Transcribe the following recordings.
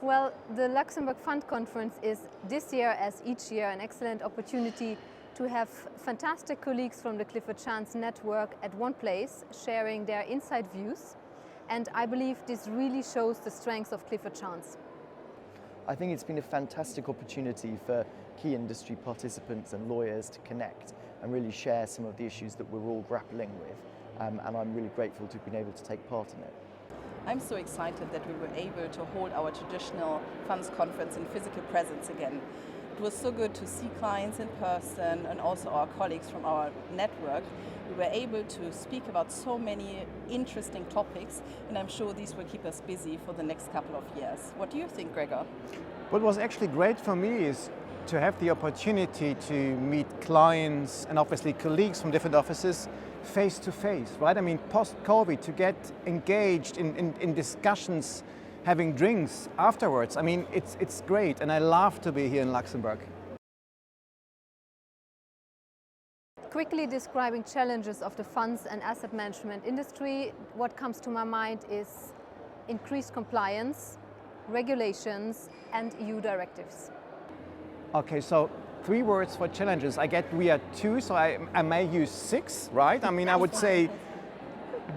Well, the Luxembourg Fund Conference is this year, as each year, an excellent opportunity to have fantastic colleagues from the Clifford Chance network at one place, sharing their inside views. And I believe this really shows the strength of Clifford Chance. I think it's been a fantastic opportunity for key industry participants and lawyers to connect and really share some of the issues that we're all grappling with. And I'm really grateful to have been able to take part in it. I'm so excited that we were able to hold our traditional funds conference in physical presence again. It was so good to see clients in person and also our colleagues from our network. We were able to speak about so many interesting topics, and I'm sure these will keep us busy for the next couple of years. What do you think, Gregor? What was actually great for me is to have the opportunity to meet clients and obviously colleagues from different offices face to face, right? I mean, post-COVID, to get engaged in discussions, having drinks afterwards. I mean, it's great, and I love to be here in Luxembourg. Quickly describing challenges of the funds and asset management industry, what comes to my mind is increased compliance, regulations, and EU directives. Okay, so 3 words for challenges. I get we are 2, so I may use 6, right? I mean, I would say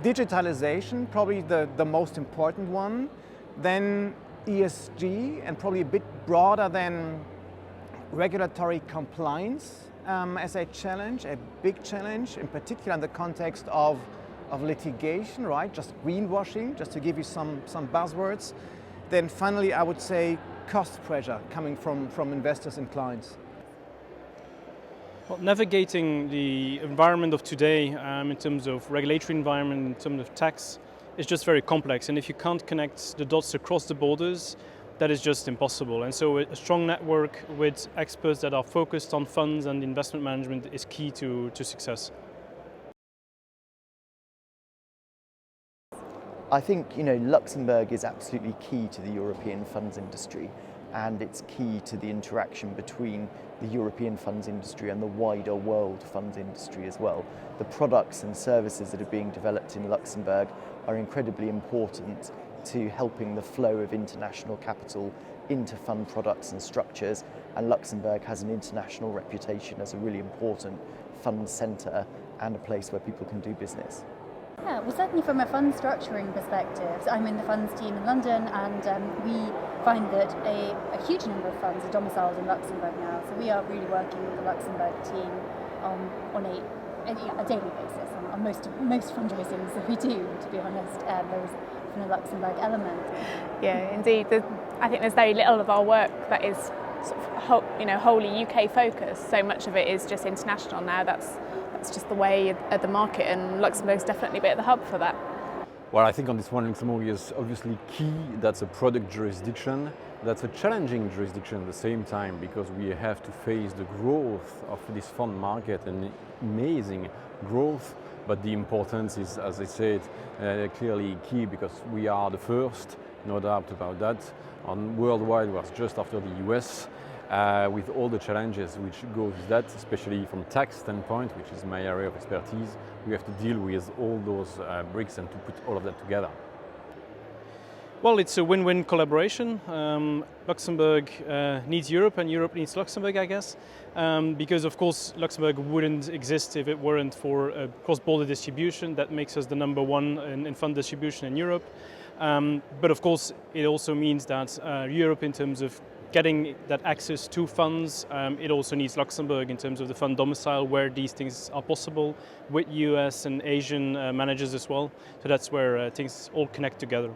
digitalization, probably the most important one. Then ESG, and probably a bit broader than regulatory compliance as a challenge, a big challenge, in particular in the context of litigation, right? Just greenwashing, just to give you some buzzwords. Then finally, I would say cost pressure coming from investors and clients. Well, navigating the environment of today in terms of regulatory environment, in terms of tax, is just very complex. And if you can't connect the dots across the borders, that is just impossible. And so a strong network with experts that are focused on funds and investment management is key to success. I think, Luxembourg is absolutely key to the European funds industry, and it's key to the interaction between the European funds industry and the wider world funds industry as well. The products and services that are being developed in Luxembourg are incredibly important to helping the flow of international capital into fund products and structures, and Luxembourg has an international reputation as a really important fund centre and a place where people can do business. Yeah, well, certainly from a fund structuring perspective, I'm in the funds team in London, and we find that a huge number of funds are domiciled in Luxembourg now. So we are really working with the Luxembourg team on a daily basis on most fundraisings that we do, to be honest. There is often a Luxembourg element. Yeah, indeed. I think there's very little of our work that is sort of wholly UK focused. So much of it is just international now. That's just the way of the market, and Luxembourg's definitely a bit of the hub for that. Well, I think on this one, Luxembourg is obviously key. That's a product jurisdiction. That's a challenging jurisdiction at the same time, because we have to face the growth of this fund market, and amazing growth. But the importance is, as I said, clearly key, because we are the first, no doubt about that. On worldwide, was just after the US. With all the challenges which go with that, especially from tax standpoint, which is my area of expertise, we have to deal with all those bricks and to put all of that together. Well, it's a win-win collaboration. Luxembourg needs Europe, and Europe needs Luxembourg, I guess, because of course Luxembourg wouldn't exist if it weren't for cross-border distribution. That makes us the number 1 in fund distribution in Europe. But of course, it also means that Europe, in terms of getting that access to funds, it also needs Luxembourg in terms of the fund domicile, where these things are possible, with US and Asian managers as well. So that's where things all connect together.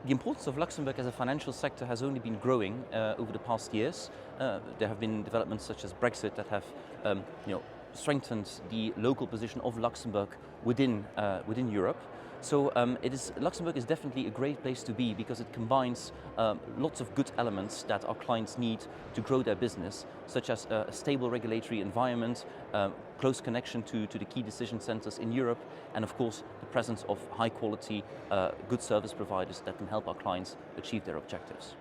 The importance of Luxembourg as a financial sector has only been growing over the past years. There have been developments such as Brexit that have strengthened the local position of Luxembourg within Europe. So Luxembourg is definitely a great place to be, because it combines lots of good elements that our clients need to grow their business, such as a stable regulatory environment, close connection to the key decision centers in Europe, and of course the presence of high quality, good service providers that can help our clients achieve their objectives.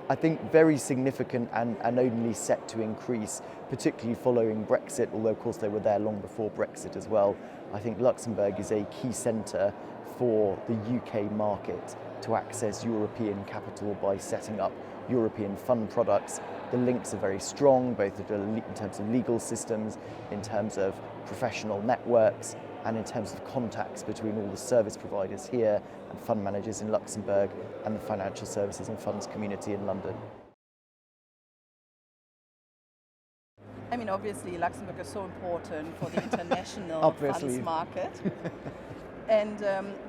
I think very significant and only set to increase, particularly following Brexit, although of course they were there long before Brexit as well. I think Luxembourg is a key centre for the UK market to access European capital by setting up European fund products. The links are very strong, both in terms of legal systems, in terms of professional networks, and in terms of contacts between all the service providers here and fund managers in Luxembourg and the financial services and funds community in London. I mean, obviously, Luxembourg is so important for the international funds market. And,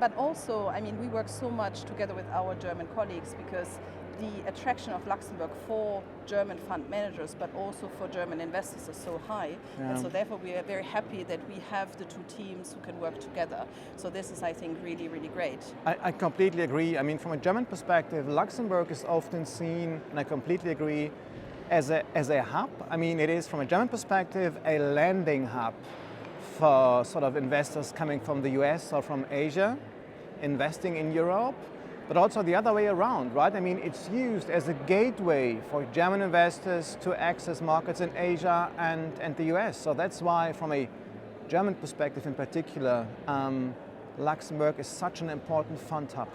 but also, I mean, we work so much together with our German colleagues because the attraction of Luxembourg for German fund managers, but also for German investors, is so high. Yeah. And so therefore we are very happy that we have the two teams who can work together. So this is, I think, really, really great. I completely agree. I mean, from a German perspective, Luxembourg is often seen, and I completely agree, as a hub. I mean, it is, from a German perspective, a landing hub for sort of investors coming from the US or from Asia, investing in Europe, but also the other way around, right? I mean, it's used as a gateway for German investors to access markets in Asia and the US. So that's why, from a German perspective in particular, Luxembourg is such an important fund hub.